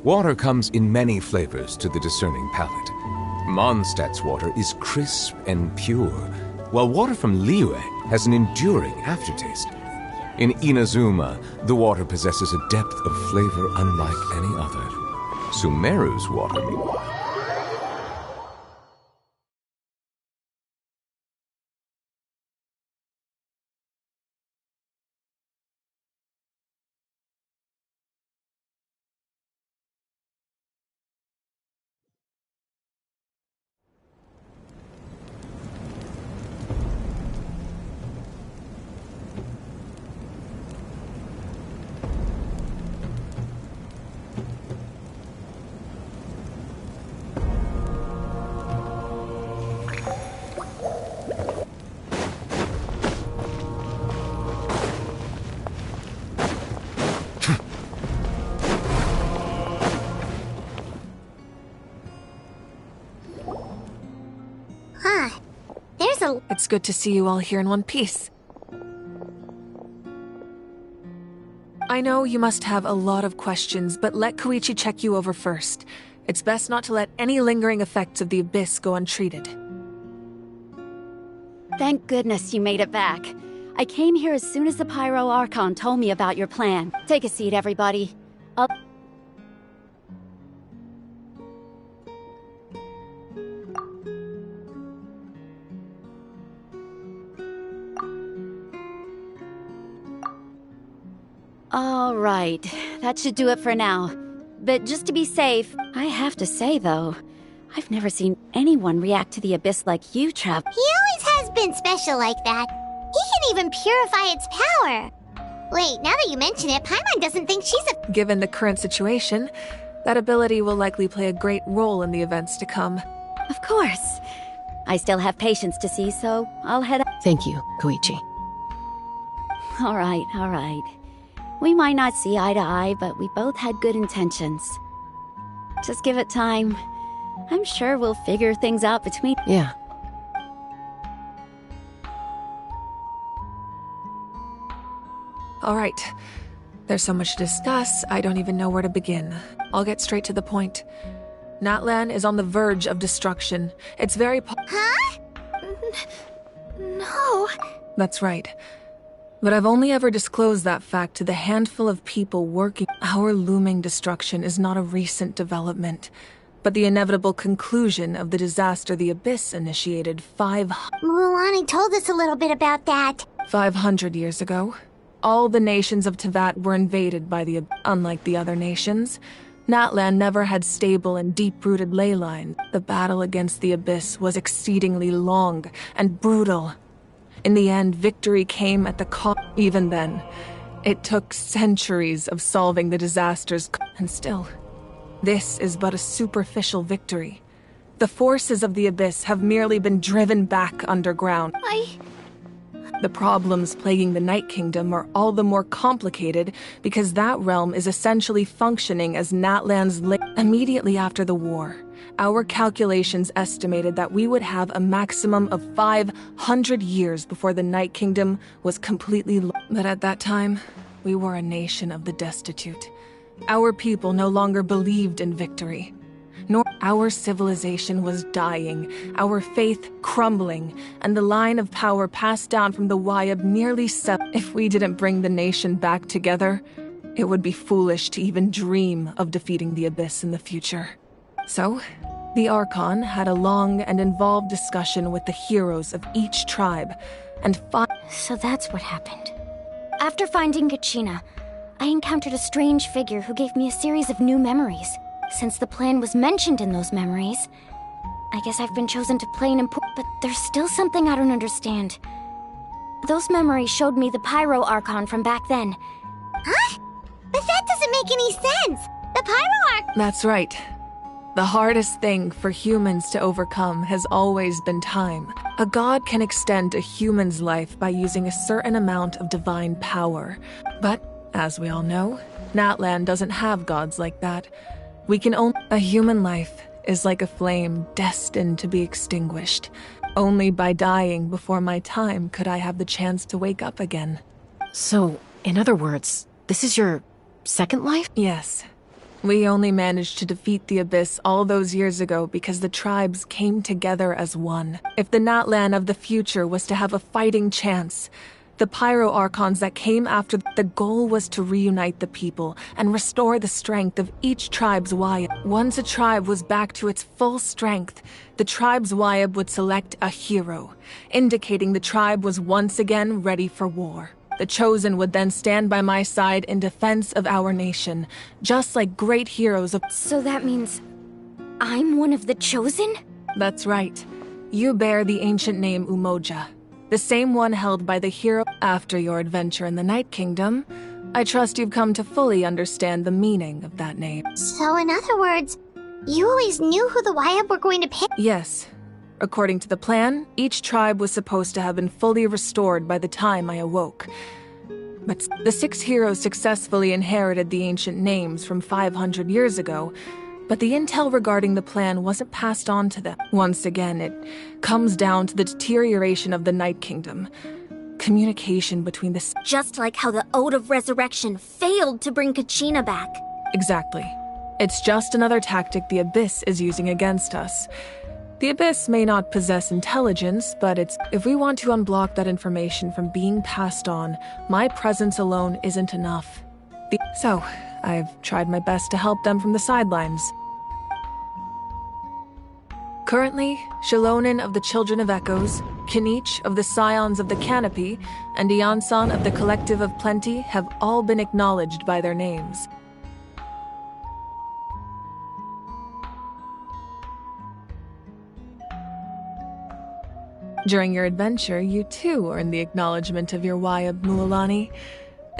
Water comes in many flavors to the discerning palate. Mondstadt's water is crisp and pure, while water from Liyue has an enduring aftertaste. In Inazuma, the water possesses a depth of flavor unlike any other. Sumeru's water, meanwhile, It's good to see you all here in one piece. I know you must have a lot of questions, but let Koichi check you over first. It's best not to let any lingering effects of the Abyss go untreated. Thank goodness you made it back. I came here as soon as the Pyro Archon told me about your plan. Take a seat, everybody. All right, that should do it for now. But just to be safe, I have to say though, I've never seen anyone react to the Abyss like you, Trav. He always has been special like that. He can even purify its power. Wait, now that you mention it, Paimon doesn't think she's a— Given the current situation, that ability will likely play a great role in the events to come. Of course. I still have patients to see, so I'll head up. Thank you, Koichi. All right. We might not see eye to eye, but we both had good intentions. Just give it time. I'm sure we'll figure things out between— Yeah. All right. There's so much to discuss, I don't even know where to begin. I'll get straight to the point. Natlan is on the verge of destruction. It's very Huh? No. That's right. But I've only ever disclosed that fact to the handful of people working. Our looming destruction is not a recent development, but the inevitable conclusion of the disaster the Abyss initiated 'Mulani told us a little bit about that. 500 years ago. All the nations of Teyvat were invaded by the Abyss. Unlike the other nations, Natlan never had stable and deep-rooted ley lines. The battle against the Abyss was exceedingly long and brutal. In the end, victory came at the cost. Even then, it took centuries of solving the disasters, and still, this is but a superficial victory. The forces of the Abyss have merely been driven back underground. The problems plaguing the Night Kingdom are all the more complicated because that realm is essentially functioning as Natlan's immediately after the war. Our calculations estimated that we would have a maximum of 500 years before the Night Kingdom was completely But at that time, we were a nation of the destitute. Our people no longer believed in victory. Nor our civilization was dying, our faith crumbling, and the line of power passed down from the Wayab nearly severed. If we didn't bring the nation back together, it would be foolish to even dream of defeating the Abyss in the future. So, the Archon had a long and involved discussion with the heroes of each tribe, and So that's what happened. After finding Gachina, I encountered a strange figure who gave me a series of new memories. Since the plan was mentioned in those memories, I guess I've been chosen to play an important— But there's still something I don't understand. Those memories showed me the Pyro Archon from back then. Huh? But that doesn't make any sense! The Pyro Archon— That's right. The hardest thing for humans to overcome has always been time. A god can extend a human's life by using a certain amount of divine power. But, as we all know, Natlan doesn't have gods like that. We can only... A human life is like a flame destined to be extinguished. Only by dying before my time could I have the chance to wake up again. So, in other words, this is your second life? Yes. We only managed to defeat the Abyss all those years ago because the tribes came together as one. If the Natlan of the future was to have a fighting chance, the Pyro Archons that came after, the goal was to reunite the people and restore the strength of each tribe's Wayab. Once a tribe was back to its full strength, the tribe's Wayab would select a hero, indicating the tribe was once again ready for war. The Chosen would then stand by my side in defense of our nation, just like great heroes of— So that means I'm one of the Chosen? That's right. You bear the ancient name Umoja, the same one held by the hero. After your adventure in the Night Kingdom, I trust you've come to fully understand the meaning of that name. So in other words, you always knew who the Wayab were going to pick? Yes. According to the plan, each tribe was supposed to have been fully restored by the time I awoke. But the 6 heroes successfully inherited the ancient names from 500 years ago, but the intel regarding the plan wasn't passed on to them. Once again, it comes down to the deterioration of the Night Kingdom. Communication between the— Just like how the Ode of Resurrection failed to bring Kachina back. Exactly. It's just another tactic the Abyss is using against us. The Abyss may not possess intelligence, but if we want to unblock that information from being passed on, my presence alone isn't enough. So, I've tried my best to help them from the sidelines. Currently, Shalonin of the Children of Echoes, Kinich of the Scions of the Canopy, and Iansan of the Collective of Plenty have all been acknowledged by their names. During your adventure, you too earned the acknowledgement of your Wayab, Mualani.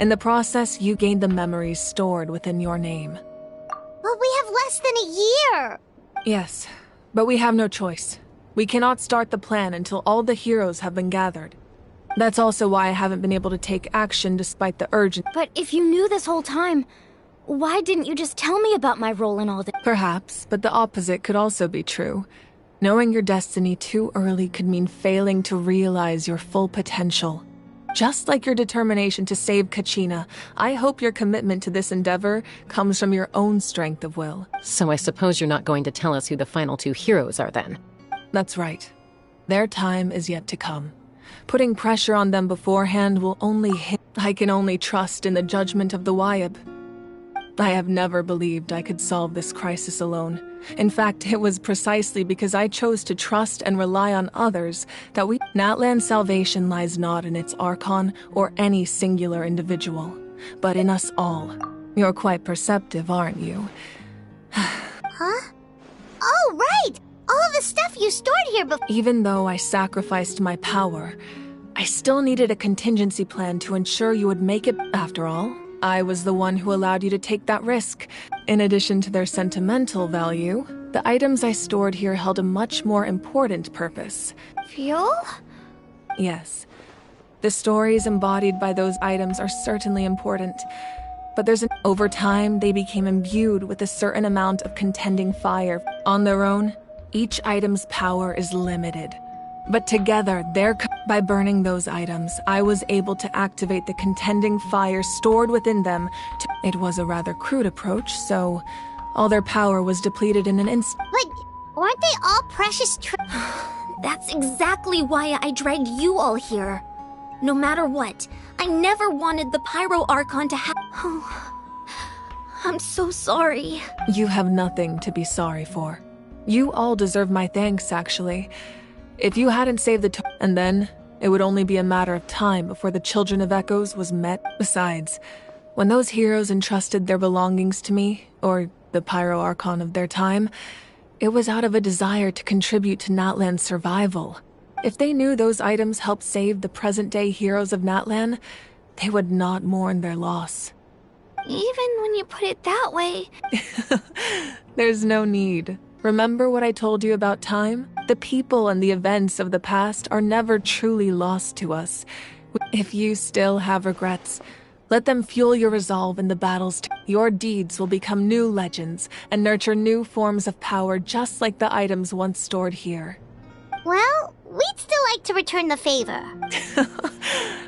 In the process, you gained the memories stored within your name. But we have less than a year! Yes, but we have no choice. We cannot start the plan until all the heroes have been gathered. That's also why I haven't been able to take action despite the urgent— But if you knew this whole time, why didn't you just tell me about my role in all this? Perhaps, but the opposite could also be true. Knowing your destiny too early could mean failing to realize your full potential. Just like your determination to save Kachina, I hope your commitment to this endeavor comes from your own strength of will. So I suppose you're not going to tell us who the final 2 heroes are then? That's right. Their time is yet to come. Putting pressure on them beforehand will only hit— I can only trust in the judgment of the Wayab. I have never believed I could solve this crisis alone. In fact, it was precisely because I chose to trust and rely on others that Natlan's salvation lies not in its Archon or any singular individual, but in us all. You're quite perceptive, aren't you? Huh? Oh, right! All of the stuff you stored here before— Even though I sacrificed my power, I still needed a contingency plan to ensure you would make it. After all, I was the one who allowed you to take that risk. In addition to their sentimental value, the items I stored here held a much more important purpose. Fuel? Yes. The stories embodied by those items are certainly important, but over time, they became imbued with a certain amount of contending fire. On their own, each item's power is limited. But together, by burning those items, I was able to activate the contending fire stored within them. It was a rather crude approach, so all their power was depleted in an instant. But weren't they all precious That's exactly why I dragged you all here. No matter what, I never wanted the Pyro Archon to have— Oh, I'm so sorry. You have nothing to be sorry for. You all deserve my thanks, actually. If you hadn't saved and then, it would only be a matter of time before the Children of Echoes was met. Besides, when those heroes entrusted their belongings to me, or the Pyro Archon of their time, it was out of a desire to contribute to Natlan's survival. If they knew those items helped save the present-day heroes of Natlan, they would not mourn their loss. Even when you put it that way. There's no need. Remember what I told you about time? The people and the events of the past are never truly lost to us. If you still have regrets, let them fuel your resolve in the battles. Your deeds will become new legends and nurture new forms of power just like the items once stored here. Well, we'd still like to return the favor.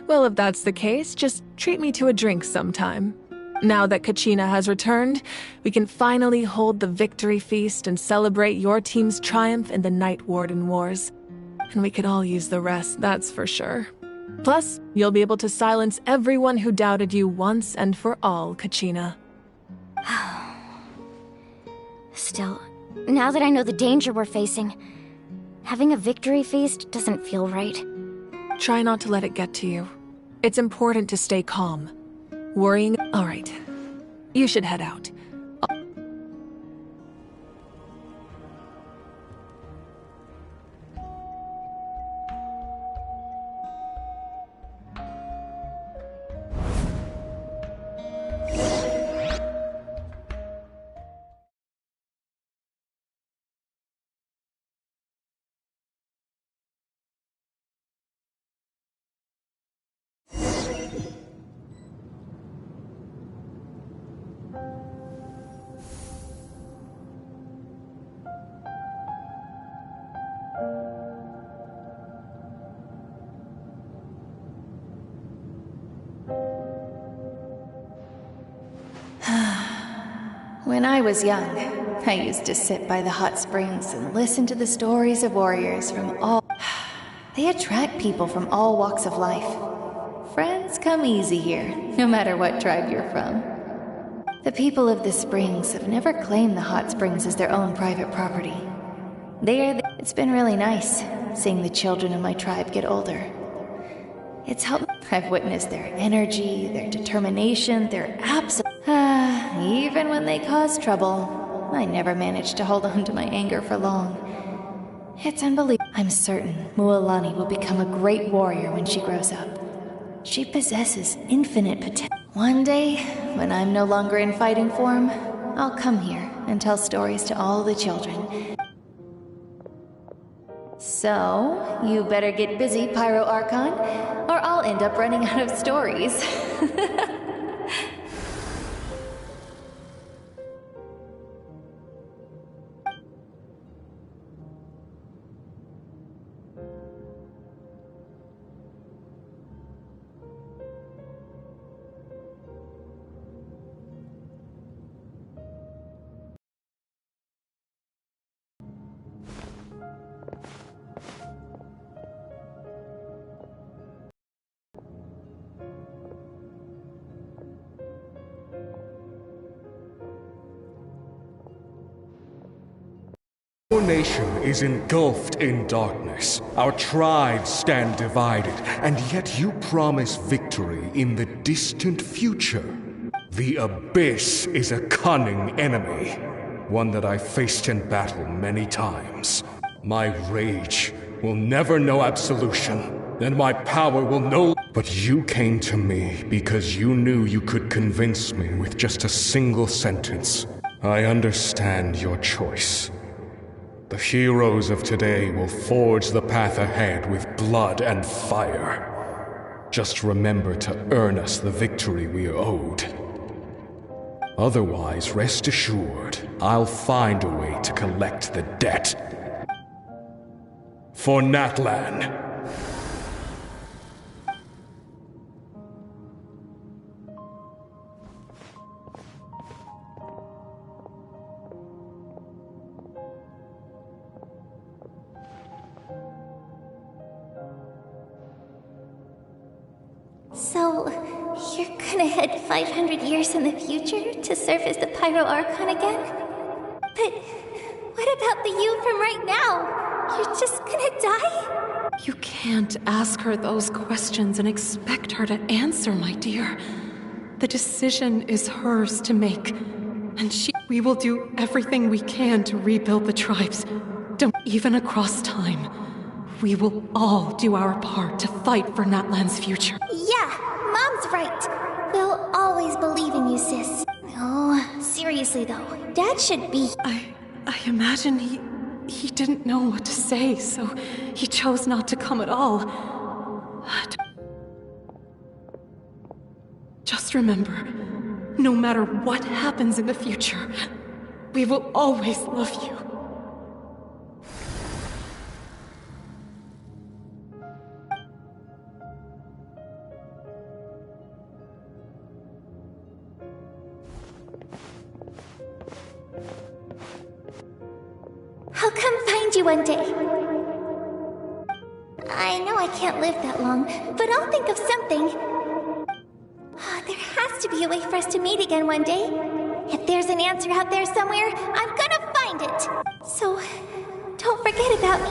Well, if that's the case, just treat me to a drink sometime. Now that Kachina has returned, we can finally hold the victory feast and celebrate your team's triumph in the Night Warden Wars. And we could all use the rest, that's for sure. Plus, you'll be able to silence everyone who doubted you once and for all, Kachina. Still, now that I know the danger we're facing, having a victory feast doesn't feel right. Try not to let it get to you. It's important to stay calm. Worrying... All right. You should head out. When I was young, I used to sit by the hot springs and listen to the stories of warriors from all... They attract people from all walks of life. Friends come easy here, no matter what tribe you're from. The people of the springs have never claimed the hot springs as their own private property. It's been really nice, seeing the children of my tribe get older. It's helped. I've witnessed their energy, their determination, their absolute... Even when they cause trouble, I never managed to hold on to my anger for long. It's unbelievable. I'm certain Mualani will become a great warrior when she grows up. She possesses infinite potential. One day, when I'm no longer in fighting form, I'll come here and tell stories to all the children. So, you better get busy, Pyro Archon, or I'll end up running out of stories. Our nation is engulfed in darkness. Our tribes stand divided, and yet you promise victory in the distant future. The Abyss is a cunning enemy, one that I faced in battle many times. My rage will never know absolution, and my power will no... But you came to me because you knew you could convince me with just a single sentence. I understand your choice. The heroes of today will forge the path ahead with blood and fire. Just remember to earn us the victory we are owed. Otherwise, rest assured, I'll find a way to collect the debt. For Natlan. So, you're gonna head 500 years in the future to serve as the Pyro Archon again? But what about the you from right now? You're just gonna die? You can't ask her those questions and expect her to answer, my dear. The decision is hers to make, and we will do everything we can to rebuild the tribes. Even across time. We will all do our part to fight for Natlan's future. Yeah, Mom's right. We'll always always believe in you, sis. Oh, seriously though, Dad should be... I imagine he didn't know what to say, so he chose not to come at all. Just remember, no matter what happens in the future, we will always love you. I'll come find you one day. I know I can't live that long, but I'll think of something. There has to be a way for us to meet again one day. If there's an answer out there somewhere, I'm gonna find it. So, don't forget about me.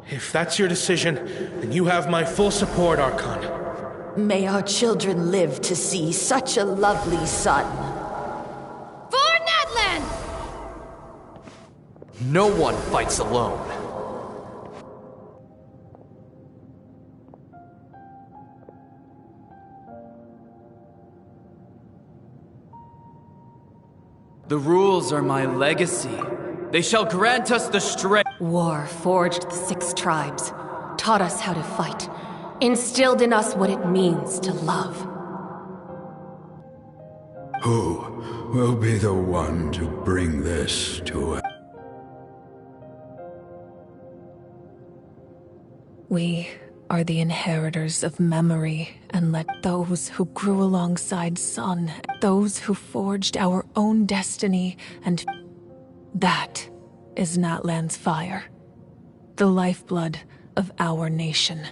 If that's your decision, then you have my full support, Archon. May our children live to see such a lovely son. For Natlan! No one fights alone. The rules are my legacy. They shall grant us the strength. War forged the 6 tribes, taught us how to fight, instilled in us what it means to love. Who will be the one to bring this to us? We are the inheritors of memory, and let those who grew alongside Sun, those who forged our own destiny, and that is Natlan's fire, the lifeblood of our nation.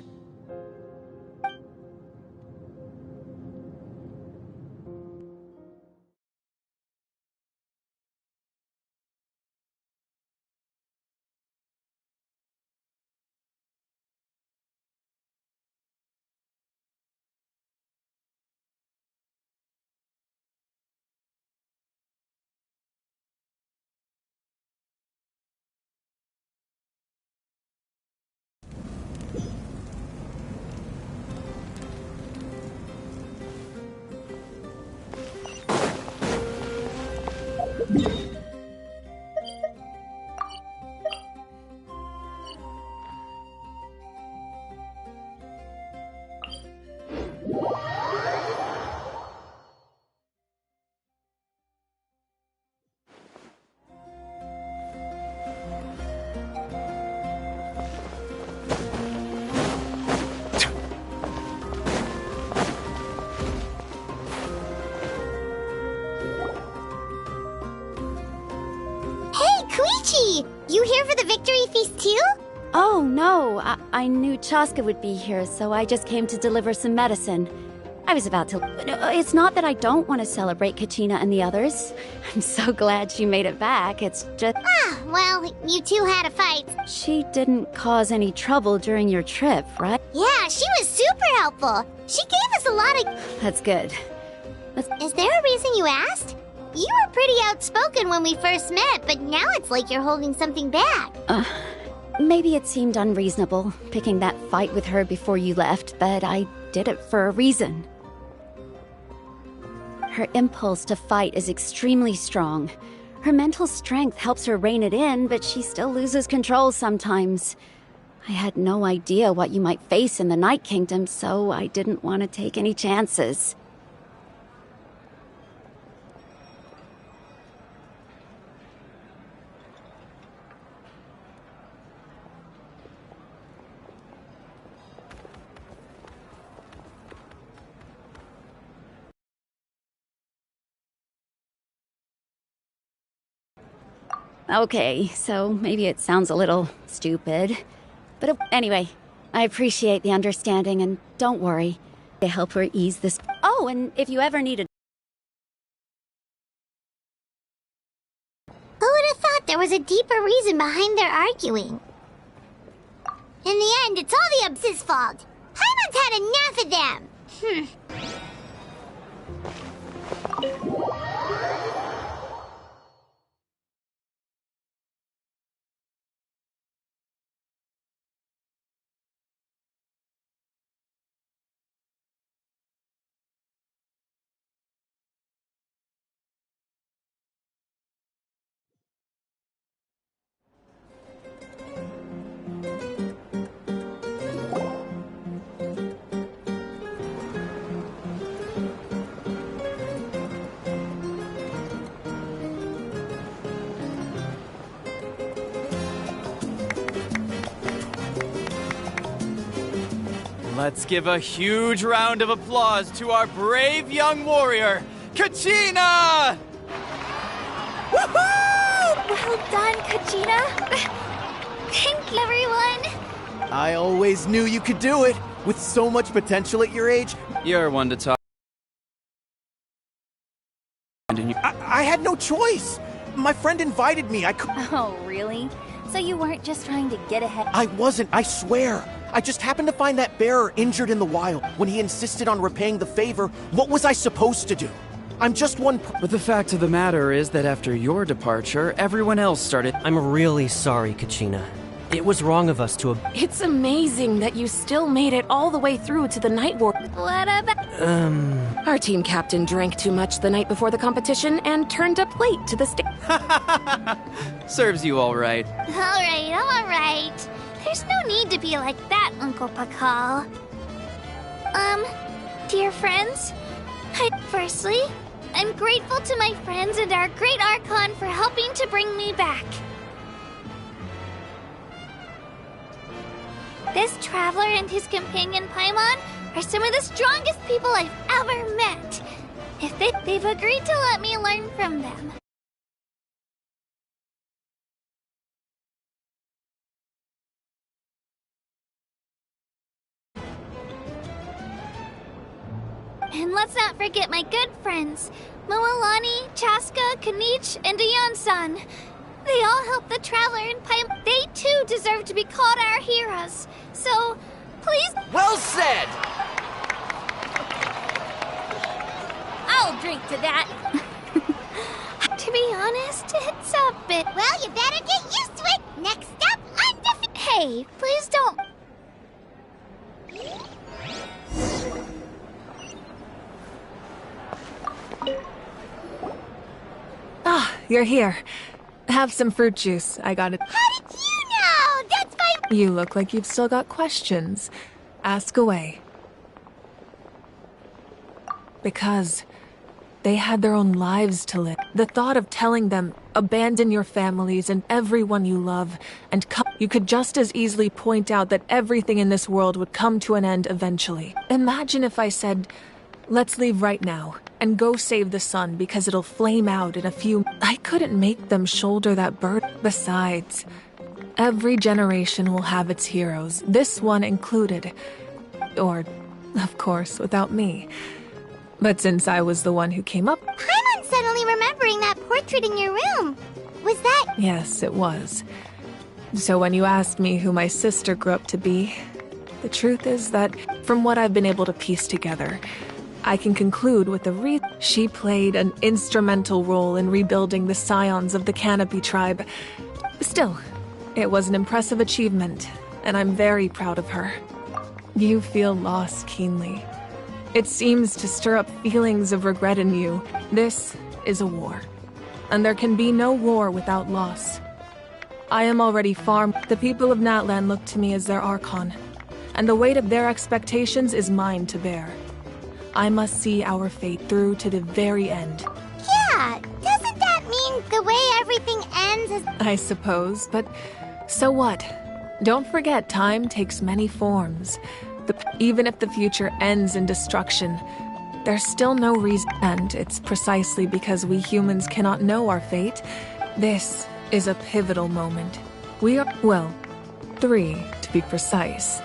You here for the victory feast too? Oh, no. I knew Chaska would be here, so I just came to deliver some medicine. I was about to... It's not that I don't want to celebrate Kachina and the others. I'm so glad she made it back. It's just... Well, you two had a fight. She didn't cause any trouble during your trip, right? Yeah, she was super helpful. She gave us a lot of... That's good. Is there a reason you asked? You were pretty outspoken when we first met, but now it's like you're holding something back. Maybe it seemed unreasonable, picking that fight with her before you left, but I did it for a reason. Her impulse to fight is extremely strong. Her mental strength helps her rein it in, but she still loses control sometimes. I had no idea what you might face in the Night Kingdom, so I didn't want to take any chances. Okay, so maybe it sounds a little stupid. But anyway, I appreciate the understanding, and don't worry. They help her ease this... Oh, and if you ever need a... Who would have thought there was a deeper reason behind their arguing? In the end, it's all the Abyss's fault. Paimon's had enough of them! Hmm. Let's give a huge round of applause to our brave young warrior, Kachina! Woohoo! Well done, Kachina. Thank you, everyone. I always knew you could do it. With so much potential at your age. You're one to talk. I had no choice. My friend invited me. Oh, really? So you weren't just trying to get ahead? I wasn't, I swear. I just happened to find that bearer injured in the wild. When he insisted on repaying the favor, what was I supposed to do? I'm just one But the fact of the matter is that after your departure, everyone else started. I'm really sorry, Kachina. It was wrong of us to have... It's amazing that you still made it all the way through to the night war. What about... Our team captain drank too much the night before the competition and turned up late to the Serves you all right. All right. There's no need to be like that, Uncle Pakal. Dear friends, firstly, I'm grateful to my friends and our great Archon for helping to bring me back. This traveler and his companion Paimon are some of the strongest people I've ever met. If they've agreed to let me learn from them. And let's not forget my good friends, Moalani, Chaska, Kanich, and Ayan-san. They all helped the Traveler and Paimon. They too deserve to be called our heroes. So, please... Well said! I'll drink to that. To be honest, it's a bit... Well, you better get used to it. Next up, undefeated. Hey, please don't... Ah, you're here. Have some fruit juice. I got it. How did you know? That's my... You look like you've still got questions. Ask away. Because they had their own lives to live. The thought of telling them, abandon your families and everyone you love, and come... You could just as easily point out that everything in this world would come to an end eventually. Imagine if I said, let's leave right now, and go save the sun because it'll flame out in a few... I couldn't make them shoulder that burden. Besides, every generation will have its heroes, this one included. Or, of course, without me. But since I was the one who came up... Paimon's suddenly remembering that portrait in your room. Was that... Yes, it was. So when you asked me who my sister grew up to be, the truth is that, from what I've been able to piece together, I can conclude with the she played an instrumental role in rebuilding the scions of the Canopy tribe. Still, it was an impressive achievement, and I'm very proud of her. You feel loss keenly. It seems to stir up feelings of regret in you. This is a war, and there can be no war without loss. I am already far... The people of Natlan look to me as their Archon, and the weight of their expectations is mine to bear. I must see our fate through to the very end. Yeah, doesn't that mean the way everything ends is... I suppose, but so what? Don't forget, time takes many forms. Even if the future ends in destruction, there's still no reason. And it's precisely because we humans cannot know our fate. This is a pivotal moment. We are, well, 3 to be precise.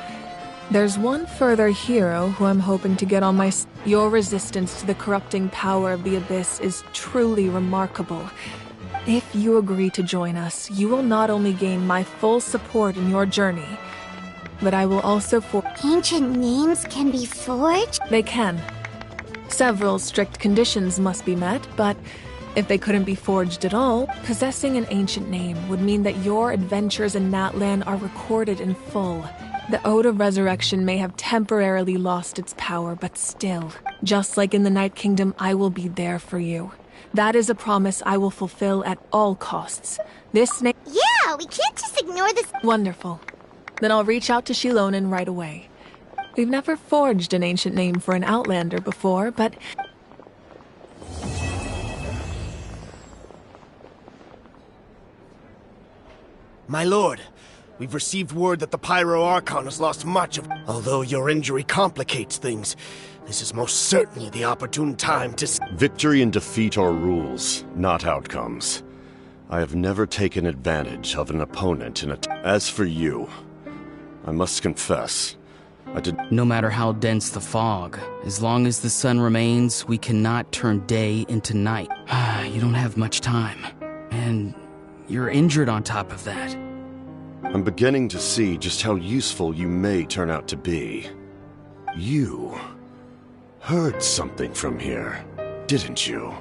There's one further hero who I'm hoping to get on my... Your resistance to the corrupting power of the Abyss is truly remarkable. If you agree to join us, you will not only gain my full support in your journey, but I will also Ancient names can be forged? They can. Several strict conditions must be met, but if they couldn't be forged at all, possessing an ancient name would mean that your adventures in Natlan are recorded in full. The Ode of Resurrection may have temporarily lost its power, but still, just like in the Night Kingdom, I will be there for you. That is a promise I will fulfill at all costs. This name... Yeah, we can't just ignore this... Wonderful. Then I'll reach out to Shilonen right away. We've never forged an ancient name for an Outlander before, but... My lord, We've received word that the Pyro Archon has lost much of... Although your injury complicates things, this is most certainly the opportune time to... Victory and defeat are rules, not outcomes. I have never taken advantage of an opponent in a... As for you, I must confess, I did... No matter how dense the fog, as long as the sun remains, we cannot turn day into night. You don't have much time, and you're injured on top of that. I'm beginning to see just how useful you may turn out to be. You heard something from here, didn't you?